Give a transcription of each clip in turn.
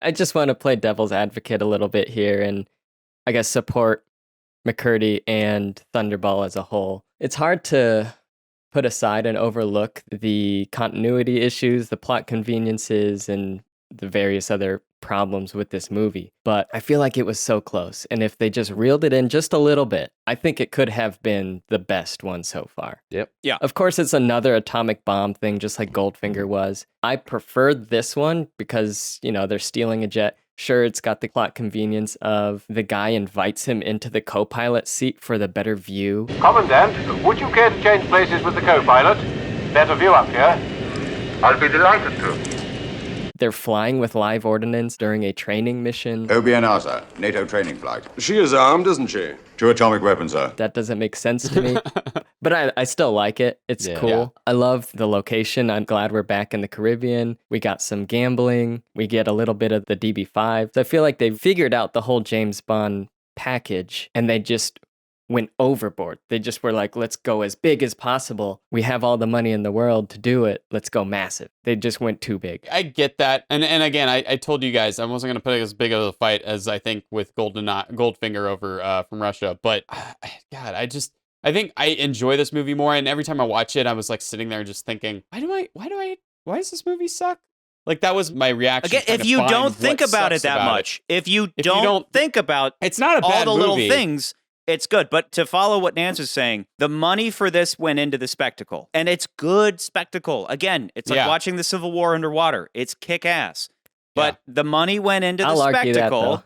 I just want to play devil's advocate a little bit here and I guess support McCurdy and Thunderball as a whole. It's hard to put aside and overlook the continuity issues, the plot conveniences, and the various other problems with this movie. But I feel like it was so close. And if they just reeled it in just a little bit, I think it could have been the best one so far. Yep. Yeah. Of course, it's another atomic bomb thing, just like Goldfinger was. I preferred this one because, they're stealing a jet. Sure, it's got the plot convenience of the guy invites him into the co-pilot seat for the better view. Commandant, would you care to change places with the co-pilot? Better view up here. I'll be delighted to. They're flying with live ordnance during a training mission. Obianasa, NATO training flight. She is armed, isn't she? 2 atomic weapons, sir. That doesn't make sense to me, but I still like it. It's cool. Yeah. I love the location. I'm glad we're back in the Caribbean. We got some gambling. We get a little bit of the DB5. So I feel like they figured out the whole James Bond package and they just went overboard. They just were like, let's go as big as possible. We have all the money in the world to do it. Let's go massive. They just went too big. I get that. And again, I told you guys I wasn't going to put as big of a fight as I think with Goldfinger over from Russia. But God, I think I enjoy this movie more. And every time I watch it, I was like sitting there just thinking, why does this movie suck? Like that was my reaction. Again, if you don't think about it that much, if you don't think about it's not a bad all the movie. little things, it's good. But to follow what Nance was saying, the money for this went into the spectacle. And it's good spectacle. Again, it's like watching the Civil War underwater. It's kick-ass. But the money went into the spectacle.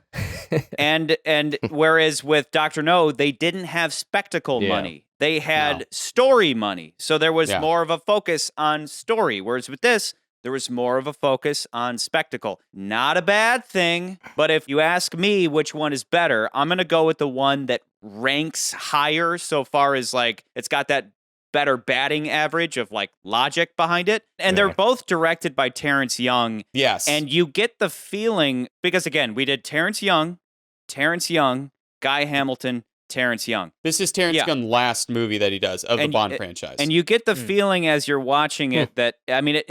and whereas with Dr. No, they didn't have spectacle money. They had story money. So there was more of a focus on story. Whereas with this, there was more of a focus on spectacle. Not a bad thing, but if you ask me which one is better, I'm going to go with the one that ranks higher so far as like it's got that better batting average of like logic behind it. And they're both directed by Terence Young. Yes. And you get the feeling, because again, we did Terence Young, Guy Hamilton, Terence Young. This is Terence Young's last movie that he does of the Bond franchise. And you get the feeling as you're watching it that, I mean,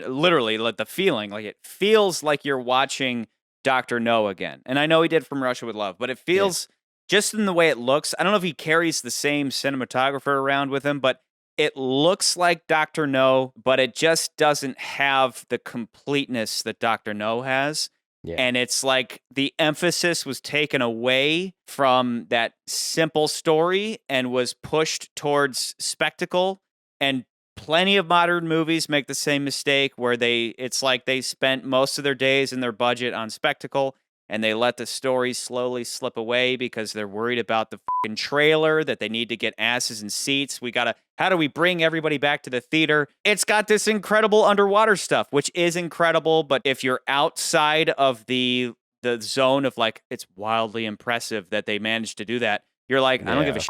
literally, like the feeling, like it feels like you're watching Dr. No again. And I know he did From Russia with Love, but it feels just in the way it looks. I don't know if he carries the same cinematographer around with him, but it looks like Dr. No, but it just doesn't have the completeness that Dr. No has. Yeah. And it's like the emphasis was taken away from that simple story and was pushed towards spectacle. And plenty of modern movies make the same mistake where it's like they spent most of their days and their budget on spectacle and they let the story slowly slip away because they're worried about the fucking trailer, that they need to get asses in seats. How do we bring everybody back to the theater? It's got this incredible underwater stuff, which is incredible, but if you're outside of the zone of like, it's wildly impressive that they managed to do that, you're like, I don't give a shit.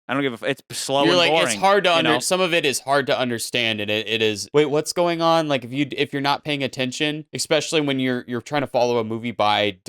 It's slow and boring. It's hard to some of it is hard to understand, and it is. Wait, what's going on? Like if you're not paying attention, especially when you're trying to follow a movie by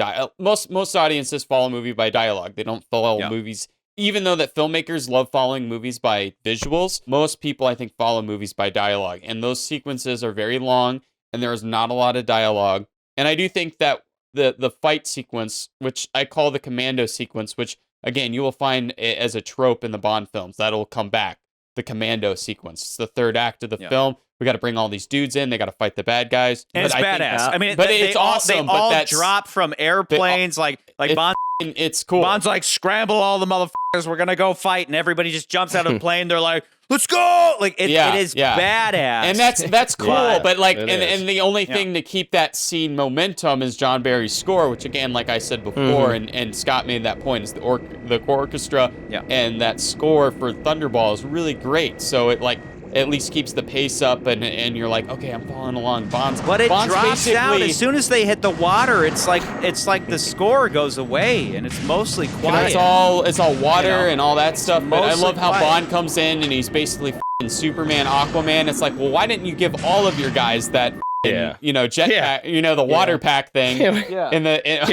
most audiences follow a movie by dialogue. They don't follow movies. Even though that filmmakers love following movies by visuals, most people I think follow movies by dialogue, and those sequences are very long, and there is not a lot of dialogue. And I do think that the fight sequence, which I call the commando sequence, which again, you will find as a trope in the Bond films. That'll come back. The commando sequence. It's the third act of the film. We got to bring all these dudes in. They got to fight the bad guys. And it's badass. It's awesome. They all drop from airplanes like Bond. It's cool. Bond's like, scramble all the motherfuckers. We're going to go fight. And everybody just jumps out of the plane. They're like, let's go. Like, it is badass. And that's cool. But like, and the only thing to keep that scene momentum is John Barry's score, which again, like I said before, and Scott made that point, is the orchestra. Yeah. And that score for Thunderball is really great. So it like at least keeps the pace up, and you're like, okay, I'm following along. Bond's drops down as soon as they hit the water. It's like the score goes away, and it's mostly quiet. It's all water and all that stuff. But I love how Bond comes in and he's basically Superman, Aquaman. It's like, well, why didn't you give all of your guys that jetpack, the water pack thing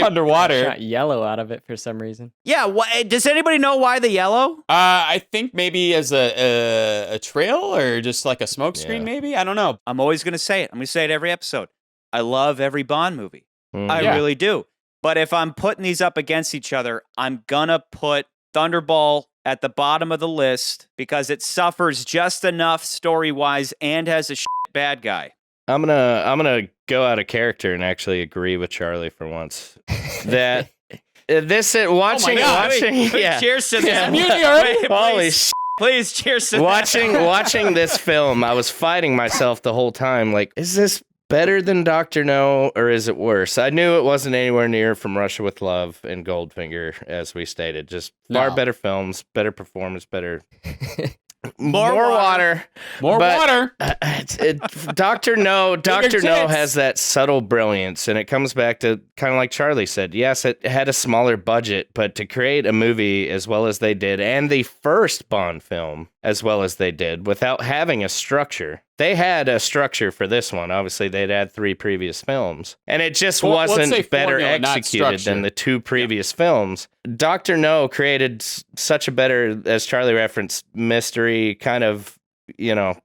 underwater? Shot yellow out of it for some reason. Yeah, does anybody know why the yellow? I think maybe as a trail or just like a smoke screen, maybe. I don't know. I'm always going to say it. I'm going to say it every episode. I love every Bond movie. I Yeah. really do. But if I'm putting these up against each other, I'm gonna put Thunderball at the bottom of the list because it suffers just enough story-wise and has a bad guy. I'm gonna go out of character and actually agree with Charlie for once. That watching, yeah. Cheers to this. Holy Please, please, cheers to watching this film, I was fighting myself the whole time. Like, is this better than Dr. No, or is it worse? I knew it wasn't anywhere near From Russia with Love and Goldfinger, as we stated. Just far better films, better performance, better. More water. More water. Dr. No tits. has that subtle brilliance, and it comes back to kind of like Charlie said. Yes, it had a smaller budget, but to create a movie as well as they did, and the first Bond film as well as they did, without having a structure. They had a structure for this one. Obviously, they'd had 3 previous films, and it just wasn't better formula, not executed structure. than the 2 previous films. Dr. No created such a better, as Charlie referenced, mystery, kind of,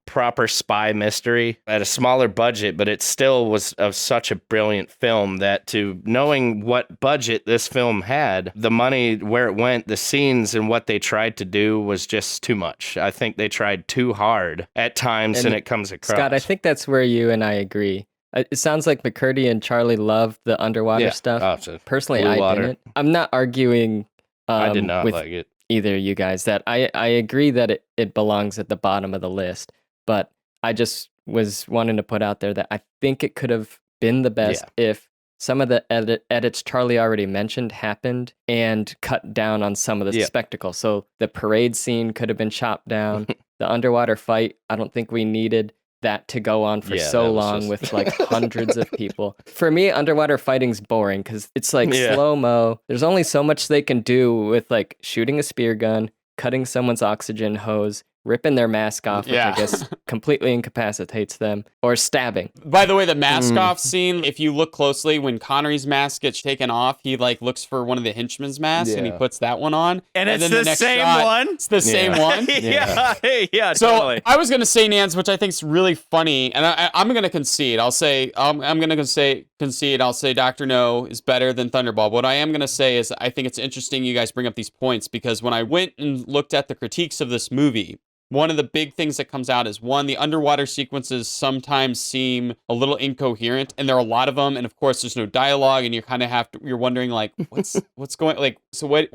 proper spy mystery at a smaller budget, but it still was of such a brilliant film that, to knowing what budget this film had, the money, where it went, the scenes and what they tried to do was just too much. I think they tried too hard at times, and it comes across. Scott, I think that's where you and I agree. It sounds like McCurdy and Charlie love the underwater stuff. Oh, so Personally, blue I water. didn't. I'm not arguing I did not with like it. either of you guys that I agree that it belongs at the bottom of the list, but I just was wanting to put out there that I think it could have been the best if some of the edits Charlie already mentioned happened and cut down on some of the spectacle. So the parade scene could have been chopped down. The underwater fight, I don't think we needed that to go on for so long with like hundreds of people. For me, underwater fighting's boring because it's like slow-mo. There's only so much they can do with like shooting a spear gun, cutting someone's oxygen hose, ripping their mask off, which I guess completely incapacitates them, or stabbing. By the way, the mask off scene, if you look closely, when Connery's mask gets taken off, he like looks for one of the henchmen's masks and he puts that one on. And it's then the next same shot, one? It's the same one. Yeah, So totally. I was gonna say, Nance, which I think is really funny, and I'm gonna concede. I'll say I'm gonna concede. I'll say Dr. No is better than Thunderball. What I am gonna say is I think it's interesting you guys bring up these points because when I went and looked at the critiques of this movie, one of the big things that comes out is, one, the underwater sequences sometimes seem a little incoherent, and there are a lot of them, and of course there's no dialogue, and you kind of you're wondering like, what's going, like, so what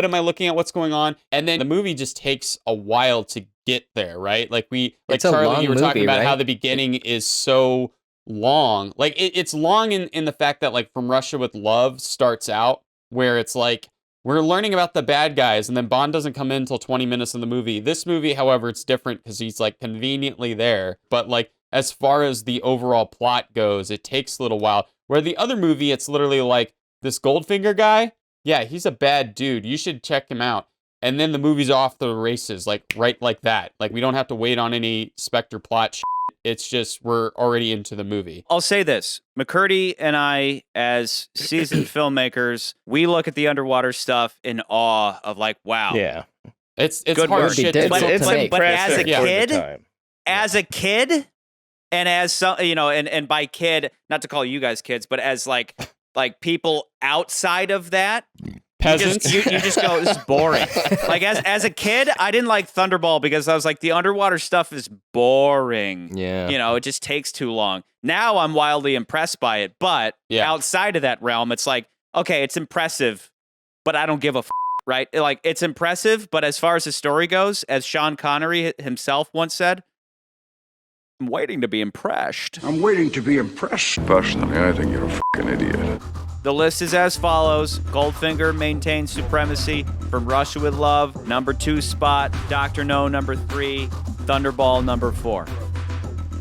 am I looking at, what's going on? And then the movie just takes a while to get there, right? Like Charlie, you were talking about how the beginning is so long. Like it's long in the fact that like From Russia with Love starts out where it's like, we're learning about the bad guys, and then Bond doesn't come in until 20 minutes in the movie. This movie, however, it's different because he's like conveniently there. But like as far as the overall plot goes, it takes a little while. Where the other movie, it's literally like this Goldfinger guy. Yeah, he's a bad dude. You should check him out. And then the movie's off the races, like right like that. Like we don't have to wait on any Spectre plot shit. It's just we're already into the movie. I'll say this. McCurdy and I, as seasoned filmmakers, we look at the underwater stuff in awe of like, wow. Yeah. It's Good hard work. shit. But as a kid, and as some, and by kid, not to call you guys kids, but as like people outside of that, peasants, you just go, this is boring. Like as a kid, I didn't like Thunderball because I was like, the underwater stuff is boring. Yeah. It just takes too long. Now I'm wildly impressed by it, but outside of that realm, it's like, okay, it's impressive, but I don't give a right? Like it's impressive, but as far as the story goes, as Sean Connery himself once said, I'm waiting to be impressed. Personally, I think you're a fucking idiot. The list is as follows. Goldfinger maintains supremacy. From Russia with Love, number 2 spot. Dr. No, number 3. Thunderball, number 4.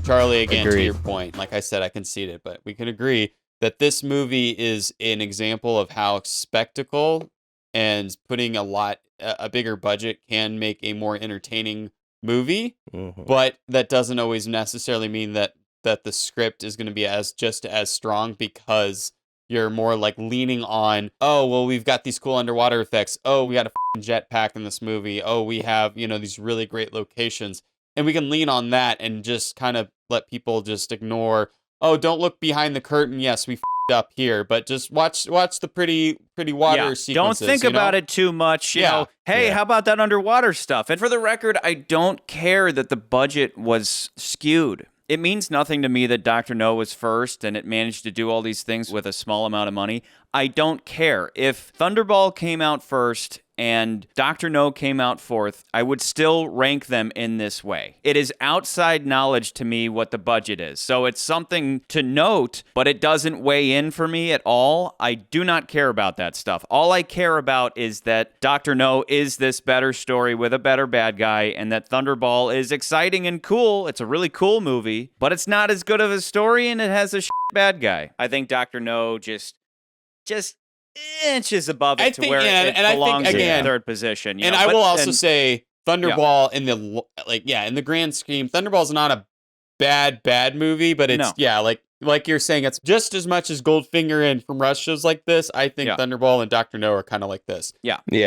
Charlie, again, Agreed. to your point, like I said, I conceded, but we can agree that this movie is an example of how spectacle and putting a bigger budget can make a more entertaining movie, but that doesn't always necessarily mean that the script is going to be just as strong because you're more like leaning on, oh, well, we've got these cool underwater effects. Oh, we got a jetpack in this movie. Oh, we have, these really great locations. And we can lean on that and just kind of let people just ignore, oh, don't look behind the curtain. Yes, we up here, but just watch the pretty water sequences. Don't think about it too much. You know, hey, how about that underwater stuff? And for the record, I don't care that the budget was skewed. It means nothing to me that Dr. No was first and it managed to do all these things with a small amount of money. I don't care. If Thunderball came out first and Dr. No came out fourth, I would still rank them in this way. It is outside knowledge to me what the budget is. So it's something to note, but it doesn't weigh in for me at all. I do not care about that stuff. All I care about is that Dr. No is this better story with a better bad guy, and that Thunderball is exciting and cool. It's a really cool movie, but it's not as good of a story, and it has a bad guy. I think Dr. No just inches above it to where it belongs in third position. And I will also say Thunderball in the grand scheme, Thunderball's not a bad movie, but it's like you're saying, it's just as much as Goldfinger and From Russia's like this. I think Thunderball and Dr. No are kind of like this. Yeah. Yeah.